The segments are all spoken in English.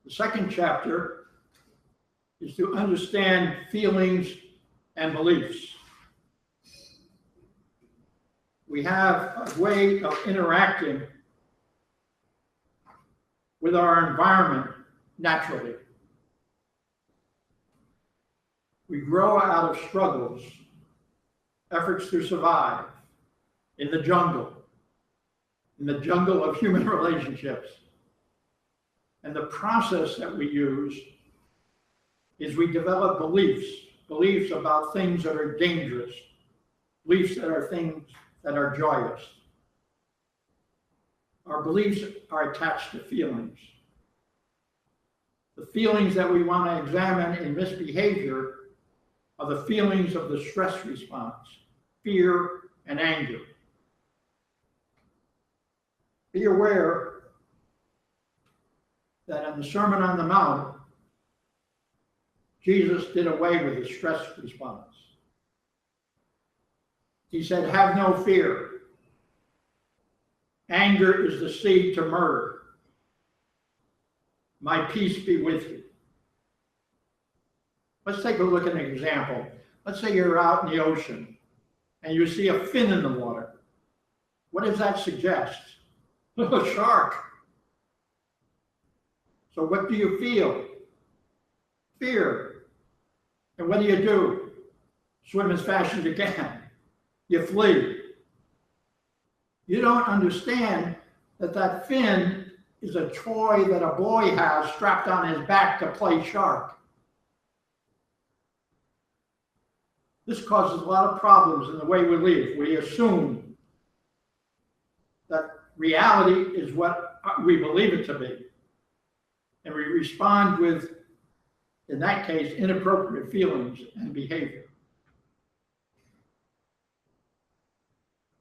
The second chapter is to understand feelings and beliefs. We have a way of interacting with our environment naturally. We grow out of struggles, efforts to survive in the jungle of human relationships. And the process that we use is we develop beliefs about things that are dangerous, beliefs that are things that are joyous. Our beliefs are attached to feelings. The feelings that we want to examine in misbehavior are the feelings of the stress response, fear and anger. Be aware that in the Sermon on the Mount, Jesus did away with the stress response. He said, have no fear. Anger is the seed to murder. My peace be with you. Let's take a look at an example. Let's say you're out in the ocean and you see a fin in the water. What does that suggest? A shark. So what do you feel? Fear. And what do? Swim as fast as you can. You flee. You don't understand that that fin is a toy that a boy has strapped on his back to play shark. This causes a lot of problems in the way we live. We assume that reality is what we believe it to be. And we respond with, in that case, inappropriate feelings and behavior.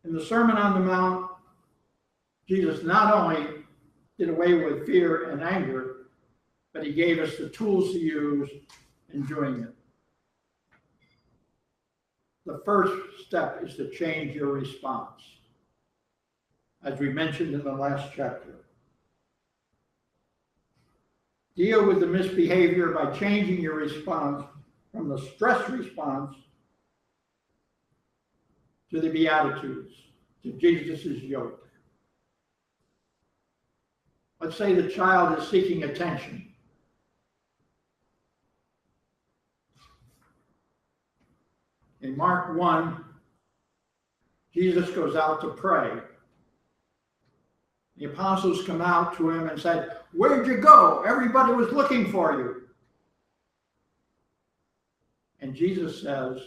In the Sermon on the Mount, Jesus not only did away with fear and anger, but he gave us the tools to use in doing it. The first step is to change your response, as we mentioned in the last chapter. Deal with the misbehavior by changing your response from the stress response to the Beatitudes, to Jesus' yoke. Let's say the child is seeking attention. In Mark 1, Jesus goes out to pray. The apostles come out to him and said, where'd you go? Everybody was looking for you. And Jesus says,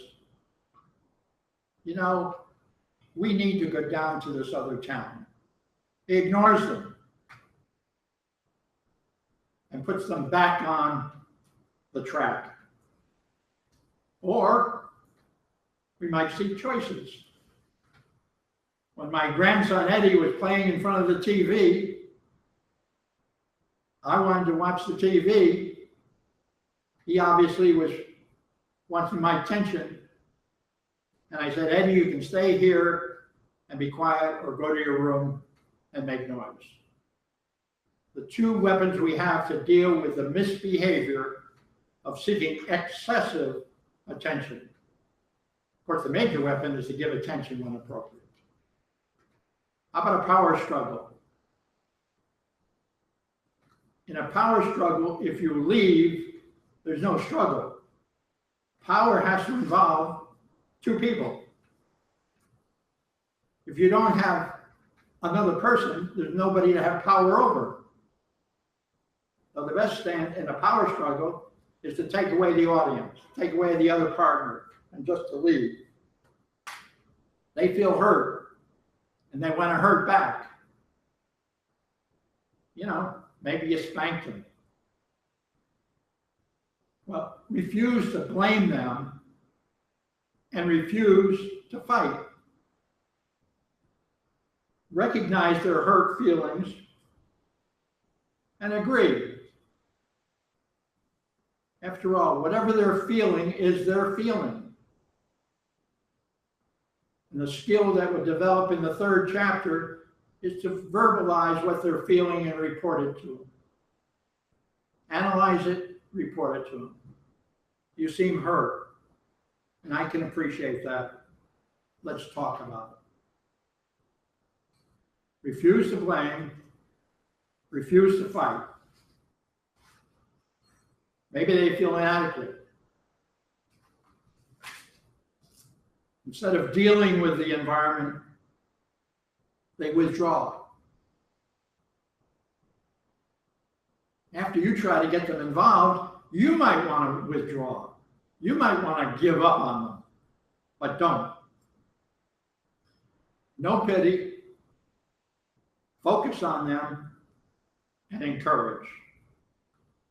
you know, we need to go down to this other town. He ignores them and puts them back on the track. Or we might see choices. When my grandson Eddie was playing in front of the TV, I wanted to watch the TV. He obviously was wanting my attention. And I said, Eddie, you can stay here and be quiet or go to your room and make noise. The two weapons we have to deal with the misbehavior of seeking excessive attention. Of course, the major weapon is to give attention when appropriate. How about a power struggle? In a power struggle, if you leave, there's no struggle. Power has to involve two people. If you don't have another person, there's nobody to have power over. So the best stand in a power struggle is to take away the audience, take away the other partner, and just to leave. They feel hurt, and they want to hurt back. You know, maybe you spanked them. Well, refuse to blame them and refuse to fight. Recognize their hurt feelings and agree. After all, whatever they're feeling is their feeling. And the skill that would develop in the third chapter is to verbalize what they're feeling and report it to them. Analyze it, report it to them. You seem hurt, and I can appreciate that. Let's talk about it. Refuse to blame, refuse to fight. Maybe they feel inadequate. Instead of dealing with the environment, they withdraw. After you try to get them involved, you might want to withdraw. You might want to give up on them, but don't. No pity. Focus on them and encourage.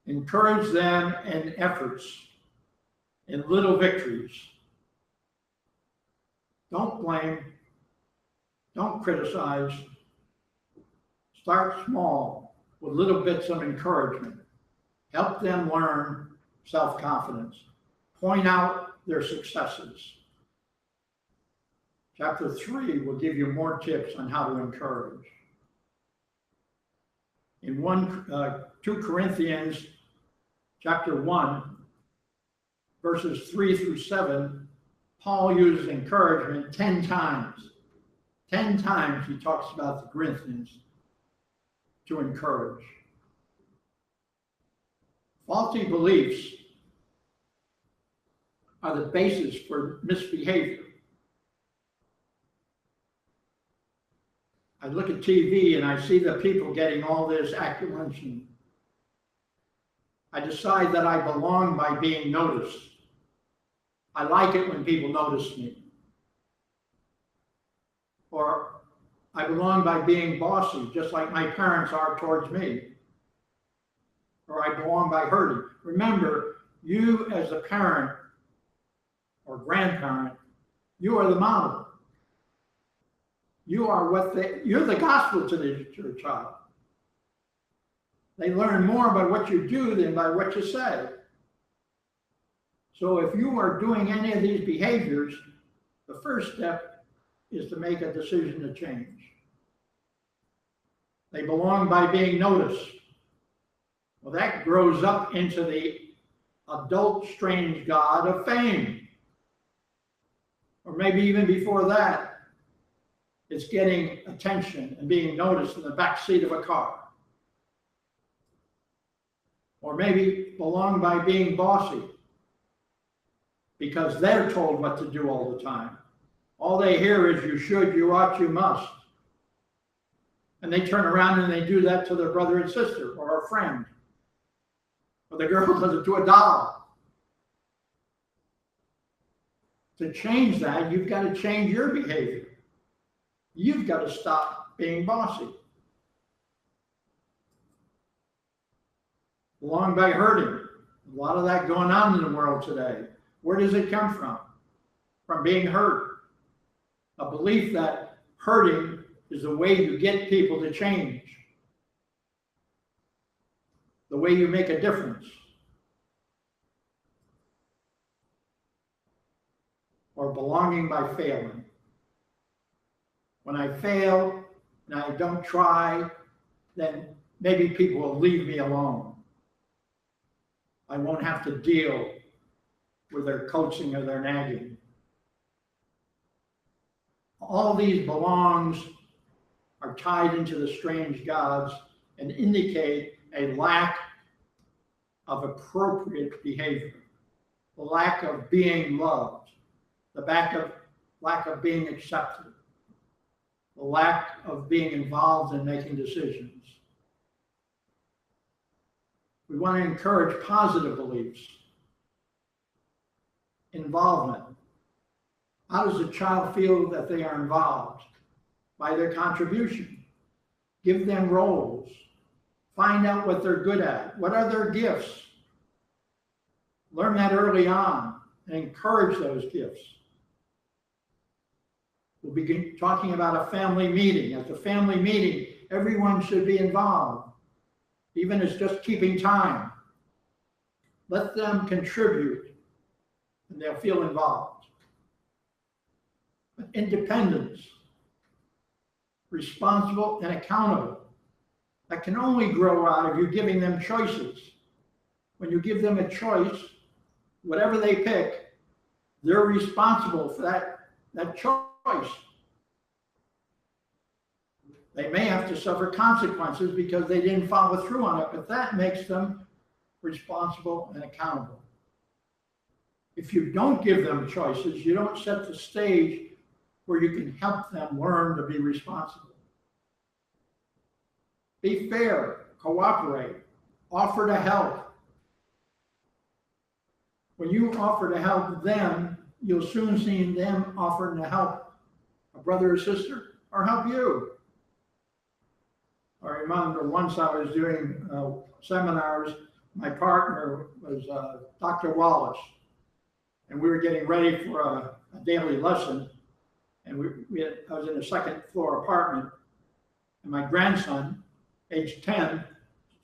Encourage them in efforts, in little victories. Don't blame. Don't criticize. Start small with little bits of encouragement. Help them learn self-confidence. Point out their successes. Chapter 3 will give you more tips on how to encourage. In 2 Corinthians chapter 1, verses 3 through 7, Paul uses encouragement 10 times. 10 times he talks about the Corinthians to encourage. Faulty beliefs are the basis for misbehavior. I look at TV and I see the people getting all this acclamation. I decide that I belong by being noticed. I like it when people notice me. Or I belong by being bossy, just like my parents are towards me. Or I belong by hurting. Remember, you as a parent or grandparent, you are the model. You are you're the gospel to your child. They learn more by what you do than by what you say. So if you are doing any of these behaviors, the first step is to make a decision to change. They belong by being noticed. Well, that grows up into the adult strange god of fame. Or maybe even before that, it's getting attention and being noticed in the back seat of a car. Or maybe belong by being bossy, because they're told what to do all the time. All they hear is you should, you ought, you must. And they turn around and they do that to their brother and sister or a friend. Or the girl does it to a doll. To change that, you've got to change your behavior. You've got to stop being bossy. Belong by hurting. A lot of that going on in the world today. Where does it come from? From being hurt. A belief that hurting is the way you get people to change. The way you make a difference. Or belonging by failing. When I fail and I don't try, then maybe people will leave me alone. I won't have to deal with their coaching or their nagging. All these belongs are tied into the strange gods and indicate a lack of appropriate behavior, the lack of being loved, the lack of being accepted, the lack of being involved in making decisions. We want to encourage positive beliefs, involvement. How does a child feel that they are involved? By their contribution. Give them roles. Find out what they're good at. What are their gifts? Learn that early on and encourage those gifts. We'll begin talking about a family meeting. At the family meeting, everyone should be involved, even as just keeping time. Let them contribute and they'll feel involved. But independence, responsible and accountable, that can only grow out of you giving them choices. when you give them a choice, whatever they pick, they're responsible for that choice. They may have to suffer consequences because they didn't follow through on it, but that makes them responsible and accountable. If you don't give them choices, you don't set the stage where you can help them learn to be responsible. Be fair, cooperate, offer to help. When you offer to help them, you'll soon see them offering to help a brother or sister or help you. I remember once I was doing seminars, my partner was Dr. Wallace, and we were getting ready for a daily lesson, and I was in a second floor apartment, and my grandson, age 10,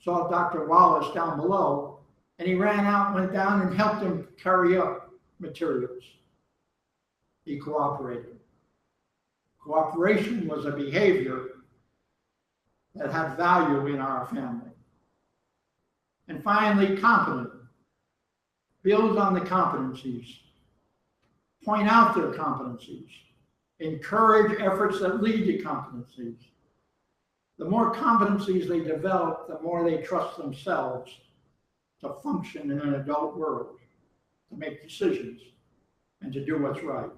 saw Dr. Wallace down below, and he ran out, went down and helped him carry up materials. He cooperated. Cooperation was a behavior that had value in our family. And finally, competent. Build on the competencies. Point out their competencies. Encourage efforts that lead to competencies. The more competencies they develop, the more they trust themselves to function in an adult world, to make decisions, and to do what's right.